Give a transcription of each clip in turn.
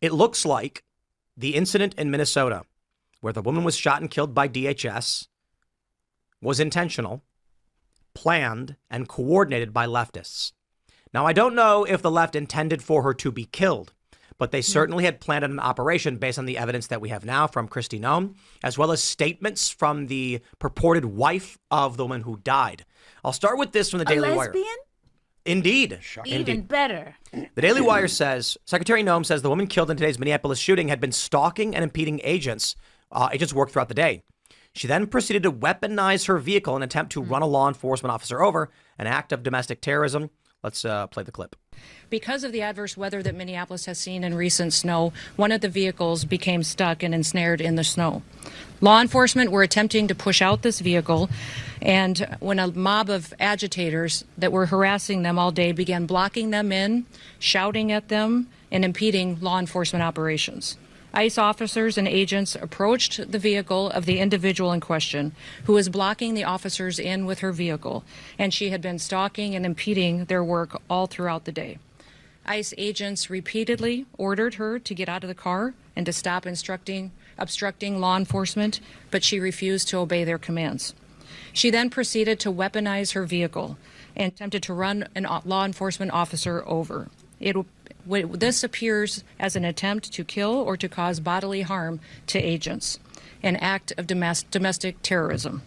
It looks like the incident in Minnesota where the woman was shot and killed by DHS was intentional, planned, and coordinated by leftists. Now, I don't know if the left intended for her to be killed, but they certainly had planned an operation based on the evidence that we have now from Kristi Noem, as well as statements from the purported wife of the woman who died. I'll start with this from the Daily Wire. Indeed. Even better. The Daily Wire says, Secretary Noem says the woman killed in today's Minneapolis shooting had been stalking and impeding agents. Agents worked throughout the day. She then proceeded to weaponize her vehicle in an attempt to run a law enforcement officer over, an act of domestic terrorism. Let's play the clip. Because of the adverse weather that Minneapolis has seen in recent snow, one of the vehicles became stuck and ensnared in the snow. Law enforcement were attempting to push out this vehicle, and when a mob of agitators that were harassing them all day began blocking them in, shouting at them, and impeding law enforcement operations. ICE officers and agents approached the vehicle of the individual in question, who was blocking the officers in with her vehicle, and she had been stalking and impeding their work all throughout the day. ICE agents repeatedly ordered her to get out of the car and to stop obstructing law enforcement, but she refused to obey their commands. She then proceeded to weaponize her vehicle and attempted to run a law enforcement officer over. This appears as an attempt to kill or to cause bodily harm to agents, an act of domestic terrorism.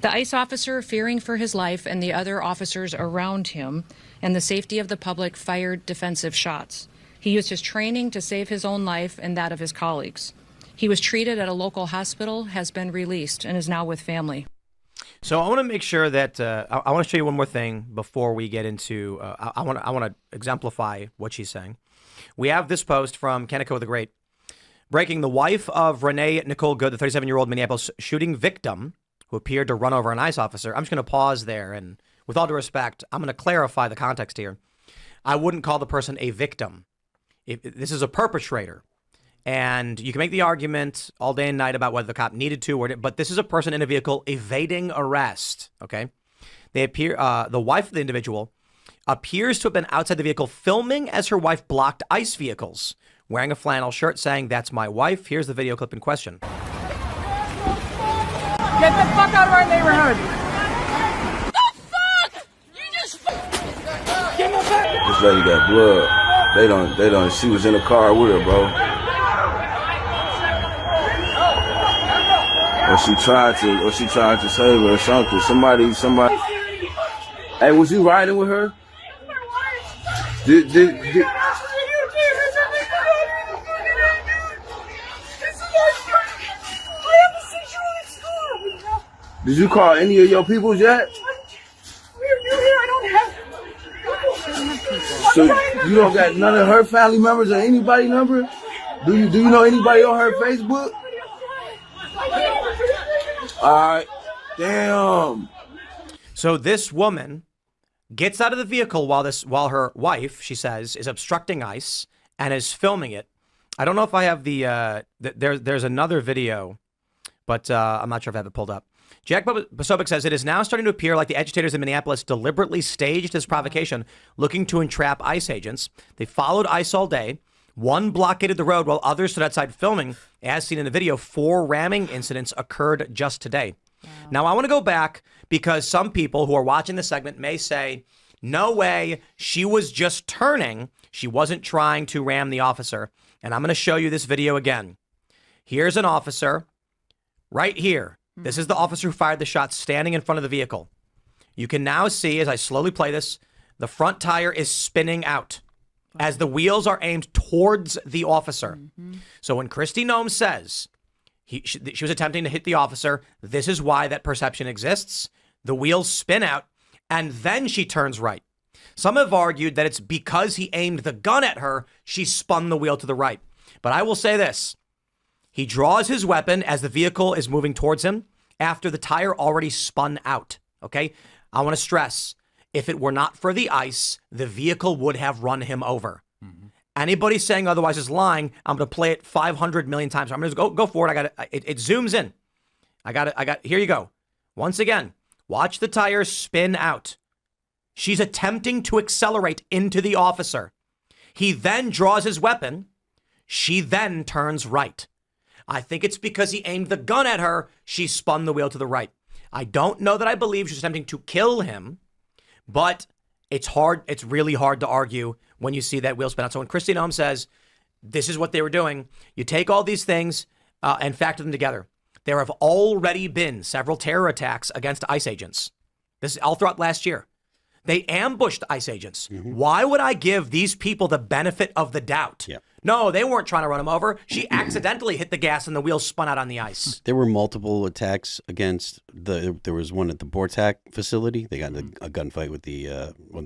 The ICE officer, fearing for his life and the other officers around him and the safety of the public, fired defensive shots. He used his training to save his own life and that of his colleagues. He was treated at a local hospital, has been released, and is now with family. So I want to make sure that I want to show you one more thing before we get into. I want to exemplify what she's saying. We have this post from Kaneko the Great. Breaking: the wife of Renee Nicole Good, the 37-year-old Minneapolis shooting victim who appeared to run over an ICE officer. I'm just going to pause there, and with all due respect, I'm going to clarify the context here. I wouldn't call the person a victim. This is a perpetrator. And you can make the argument all day and night about whether the cop needed to, but this is a person in a vehicle evading arrest. Okay, they appear. The wife of the individual appears to have been outside the vehicle filming as her wife blocked ICE vehicles, wearing a flannel shirt, saying, "That's my wife." Here's the video clip in question. Get the fuck out of our neighborhood! The fuck? You just Get my back! This lady got blood. They don't. She was in the car with her, bro. Or she tried to save her or something. Somebody. Hey, was you riding with her? Did you call any of your peoples yet? We're new here. I don't have. So you don't got none of her family members or anybody number? Do you know anybody on her Facebook? All right. Damn. So this woman gets out of the vehicle while her wife, she says, is obstructing ICE and is filming it. I don't know if I have there's another video, but I'm not sure if I have it pulled up. Jack Posobiec says it is now starting to appear like the agitators in Minneapolis deliberately staged this provocation, looking to entrap ICE agents. They followed ICE all day. One blockaded the road while others stood outside filming. As seen in the video, 4 ramming incidents occurred just today. Wow. Now, I want to go back because some people who are watching this segment may say, no way, she was just turning. She wasn't trying to ram the officer. And I'm going to show you this video again. Here's an officer right here. This is the officer who fired the shot standing in front of the vehicle. You can now see, as I slowly play this, the front tire is spinning out as the wheels are aimed towards the officer. Mm-hmm. So when Kristi Noem says she was attempting to hit the officer, this is why that perception exists. The wheels spin out and then she turns right. Some have argued that it's because he aimed the gun at her, she spun the wheel to the right. But I will say this. He draws his weapon as the vehicle is moving towards him after the tire already spun out. Okay? I want to stress, if it were not for the ice, the vehicle would have run him over. Mm-hmm. Anybody saying otherwise is lying. I'm going to play it 500 million times. I'm going to go for it. It zooms in. Here you go. Once again, watch the tires spin out. She's attempting to accelerate into the officer. He then draws his weapon, She then turns right. I think it's because he aimed the gun at her. She spun the wheel to the right. I don't know that I believe she's attempting to kill him, but it's hard. It's really hard to argue when you see that wheel spin out. So when Kristi Noem says, this is what they were doing, you take all these things and factor them together. There have already been several terror attacks against ICE agents. This is all throughout last year. They ambushed ICE agents. Why would I give these people the benefit of the doubt? Yeah. No, they weren't trying to run him over. She accidentally hit the gas and the wheels spun out on the ice. There were multiple attacks against there was one at the Bortak facility. They got in a gunfight with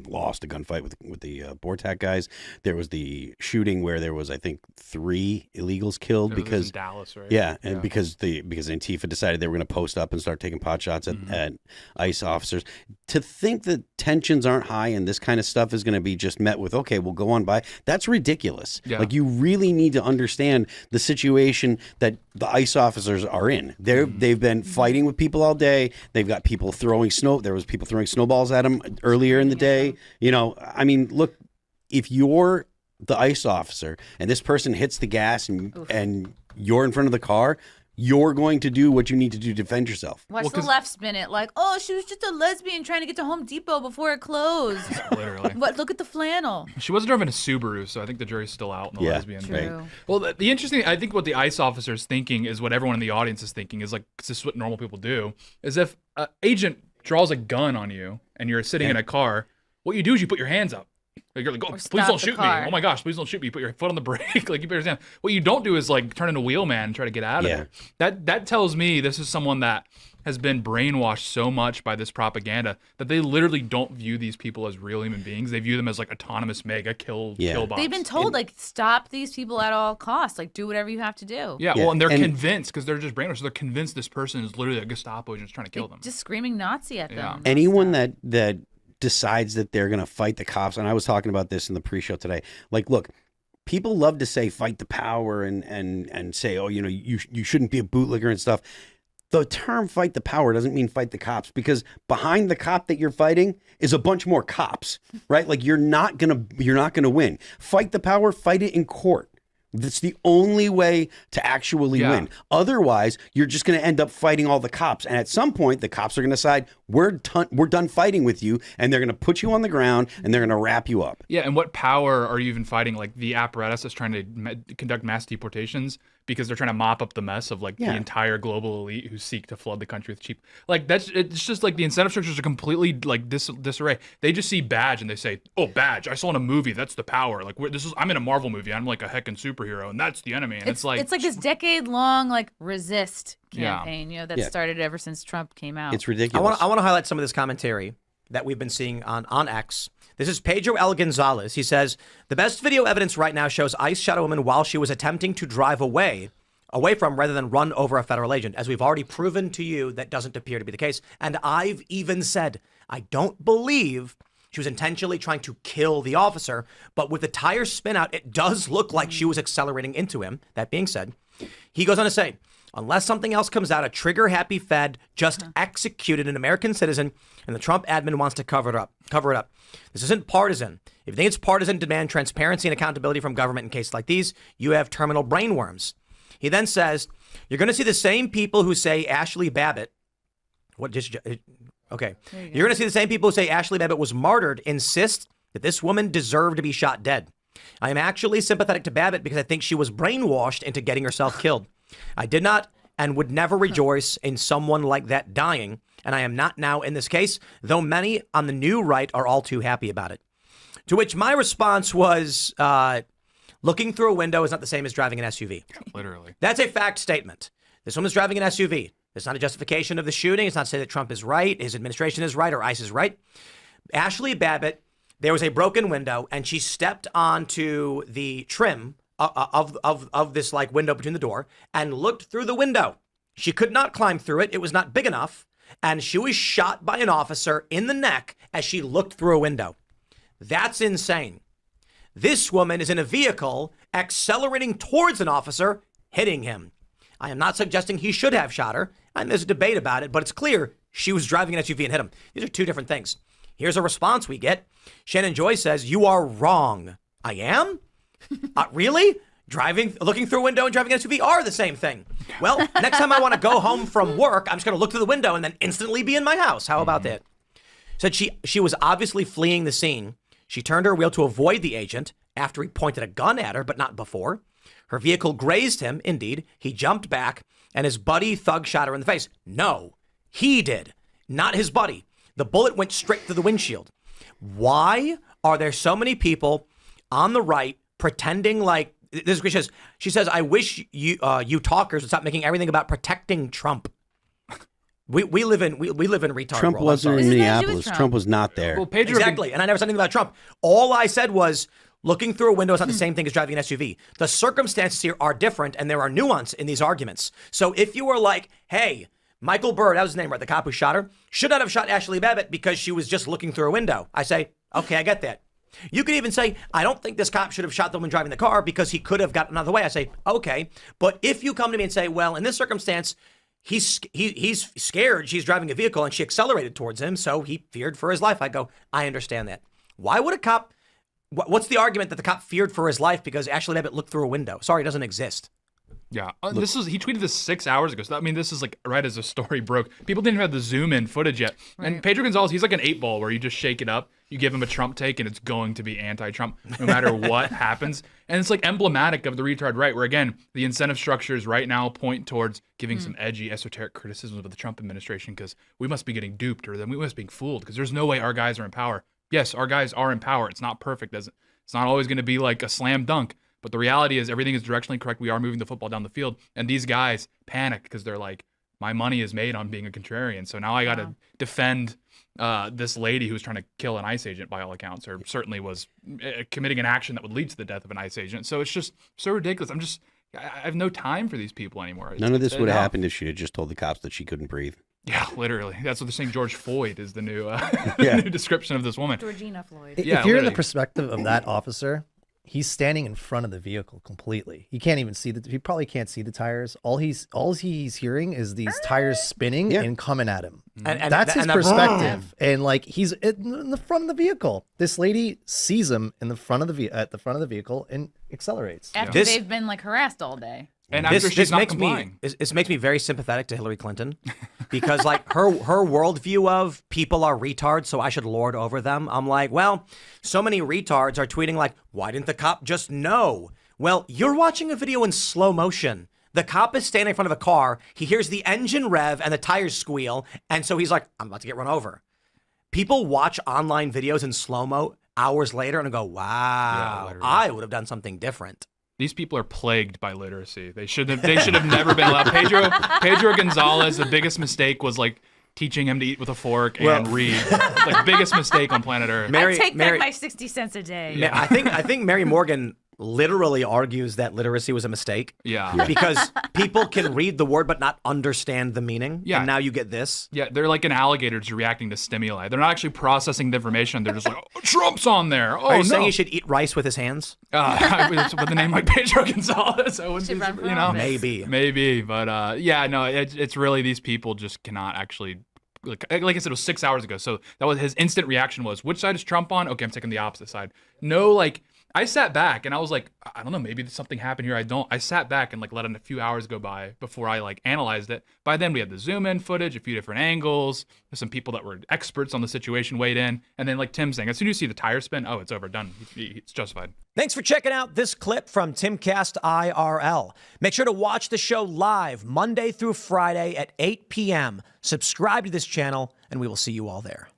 lost a gunfight with the Bortak guys. There was the shooting where there was, I think, 3 illegals killed because in Dallas, right? Yeah, and because Antifa decided they were going to post up and start taking pot shots at ICE officers. To think that tensions aren't high and this kind of stuff is going to be just met with, okay, we'll go on by, that's ridiculous. Yeah. Like, you really need to understand the situation that the ICE officers are in. They've been fighting with people all day. They've got people throwing there was people throwing snowballs at them earlier in the day. You know, I mean, look, if you're the ICE officer and this person hits the gas and you're in front of the car, you're going to do what you need to do to defend yourself. Watch the left spin it like, oh, she was just a lesbian trying to get to Home Depot before it closed. Literally. But look at the flannel. She wasn't driving a Subaru, so I think the jury's still out on the lesbian. True. Right. Well, the interesting, I think what the ICE officer is thinking is what everyone in the audience is thinking is like, this is what normal people do, is if an agent draws a gun on you and you're sitting in a car, what you do is you put your hands up. Like, you're like, oh, please don't shoot me. Oh my gosh, please don't shoot me. You put your foot on the brake. Like, you better stand. What you don't do is like turn into wheelman and try to get out of there. That tells me this is someone that has been brainwashed so much by this propaganda that they literally don't view these people as real human beings. They view them as like autonomous mega kill bots. They've been told like, stop these people at all costs. Like, do whatever you have to do. Yeah, well, and they're convinced because they're just brainwashed. So they're convinced this person is literally a Gestapo agent trying to kill them. Just screaming Nazi at them. Anyone that decides that they're going to fight the cops, and I was talking about this in the pre-show today, like, look, people love to say fight the power and say, oh, you know, you shouldn't be a bootlegger and stuff. The term fight the power doesn't mean fight the cops, because behind the cop that you're fighting is a bunch more cops, right? Like, you're not going to win. Fight the power, fight it in court. That's the only way to actually win. Otherwise, you're just going to end up fighting all the cops. And at some point, the cops are going to decide, we're done fighting with you. And they're going to put you on the ground and they're going to wrap you up. Yeah, and what power are you even fighting? Like, the apparatus that's trying to conduct mass deportations because they're trying to mop up the mess of like the entire global elite who seek to flood the country with cheap. Like, it's just like the incentive structures are completely like disarray. They just see badge and they say, oh, badge, I saw in a movie, that's the power. Like, I'm in a Marvel movie, I'm like a heckin' superhero, and that's the enemy. And it's like this decade-long like resist campaign, that started ever since Trump came out. It's ridiculous. I want to highlight some of this commentary that we've been seeing on X. This is Pedro L. Gonzalez. He says, the best video evidence right now shows ICE shot a woman while she was attempting to drive away from rather than run over a federal agent. As we've already proven to you, that doesn't appear to be the case. And I've even said, I don't believe she was intentionally trying to kill the officer, but with the tire spin out, it does look like she was accelerating into him. That being said, he goes on to say, unless something else comes out, a trigger-happy Fed just executed an American citizen, and the Trump admin wants to cover it up. This isn't partisan. If you think it's partisan, demand transparency and accountability from government in cases like these, you have terminal brainworms. He then says, you're going to see the same people who say Ashley Babbitt, you're going to see the same people who say Ashley Babbitt was martyred insist that this woman deserved to be shot dead. I am actually sympathetic to Babbitt because I think she was brainwashed into getting herself killed. I did not and would never rejoice in someone like that dying, and I am not now in this case, though many on the new right are all too happy about it. To which my response was, looking through a window is not the same as driving an SUV. Literally. That's a fact statement. This woman's driving an SUV. It's not a justification of the shooting. It's not to say that Trump is right, his administration is right, or ICE is right. Ashley Babbitt, there was a broken window, and she stepped onto the trim of this like window between the door and looked through the window. She could not climb through it. It was not big enough. And she was shot by an officer in the neck as she looked through a window. That's insane. This woman is in a vehicle accelerating towards an officer, hitting him. I am not suggesting he should have shot her, and there's a debate about it, but it's clear she was driving an SUV and hit him. These are two different things. Here's a response we get. Shannon Joy says, you are wrong. I am? Really? looking through a window and driving an SUV are the same thing. Well, next time I want to go home from work, I'm just going to look through the window and then instantly be in my house. How about that? Said she was obviously fleeing the scene. She turned her wheel to avoid the agent after he pointed a gun at her, but not before. Her vehicle grazed him. Indeed, he jumped back and his buddy thug shot her in the face. No, he did, not his buddy. The bullet went straight through the windshield. Why are there so many people on the right pretending like this? She says, I wish you talkers would stop making everything about protecting Trump. We live in retard Trump world. wasn't in What does that do with Minneapolis. Trump? Trump was not there. Well, Pedro Exactly. And I never said anything about Trump. All I said was looking through a window is not the same thing as driving an SUV. The circumstances here are different and there are nuance in these arguments. So if you were like, hey, Michael Burr, that was his name, right? The cop who shot her, should not have shot Ashley Babbitt because she was just looking through a window. I say, okay, I get that. You could even say, I don't think this cop should have shot the woman driving the car because he could have gotten out of the way. I say, okay. But if you come to me and say, well, in this circumstance, he's scared. She's driving a vehicle and she accelerated towards him, so he feared for his life. I go, I understand that. Why would a cop? What's the argument that the cop feared for his life because Ashley Babbitt looked through a window? Sorry, it doesn't exist. Yeah, he tweeted this 6 hours ago. So this is like right as the story broke. People didn't even have the zoom in footage yet. Right. And Pedro Gonzalez, he's like an 8-ball where you just shake it up, you give him a Trump take, and it's going to be anti-Trump no matter what happens. And it's like emblematic of the retard right, where again the incentive structures right now point towards giving some edgy, esoteric criticisms of the Trump administration because we must be getting duped or then we must be being fooled because there's no way our guys are in power. Yes, our guys are in power. It's not perfect. It's not always going to be like a slam dunk. But the reality is everything is directionally correct. We are moving the football down the field. And these guys panicked because they're like, my money is made on being a contrarian. So now I got to defend this lady who's trying to kill an ICE agent by all accounts, or certainly was committing an action that would lead to the death of an ICE agent. So it's just so ridiculous. I have no time for these people anymore. None of this would have happened if she had just told the cops that she couldn't breathe. Yeah, literally. That's what they're saying. George Floyd is the new, new description of this woman. Georgina Floyd. If Yeah, you're in literally. the perspective of that officer, he's standing in front of the vehicle completely. He can't even see he probably can't see the tires. All he's hearing is these tires spinning and coming at him. And that's his that- perspective. And like he's in the front of the vehicle. This lady sees him in the front of the at the front of the vehicle and accelerates. After they've been like harassed all day. And after she's not complying. This makes me very sympathetic to Hillary Clinton because like her worldview of people are retards, so I should lord over them. I'm like, well, so many retards are tweeting like, why didn't the cop just know? Well, you're watching a video in slow motion. The cop is standing in front of a car. He hears the engine rev and the tires squeal. And so he's like, I'm about to get run over. People watch online videos in slow-mo hours later and go, wow, I would have done something different. These people are plagued by literacy. They should have never been allowed. Pedro Gonzalez, the biggest mistake was like teaching him to eat with a fork and read. Like biggest mistake on planet Earth. I take back my 60 cents a day. Yeah. I think Mary Morgan literally argues that literacy was a mistake. Yeah. Because people can read the word but not understand the meaning. Yeah. And now you get this. Yeah, they're like an alligator just reacting to stimuli. They're not actually processing the information. They're just like, oh, Trump's on there. Oh, Are you no. saying he should eat rice with his hands? With a name like Pedro Gonzalez, I wouldn't Should run for you know, office. maybe, but yeah, no, it's really these people just cannot actually. Like I said, it was 6 hours ago. So that was his instant reaction was, which side is Trump on? Okay, I'm taking the opposite side. No, like I sat back and I was like, I don't know, maybe something happened here. I sat back and like let a few hours go by before I like analyzed it. By then we had the zoom in footage, a few different angles. There's some people that were experts on the situation weighed in. And then like Tim saying, as soon as you see the tire spin, oh, it's over, done. It's justified. Thanks for checking out this clip from Timcast IRL. Make sure to watch the show live Monday through Friday at 8 p.m. Subscribe to this channel, and we will see you all there.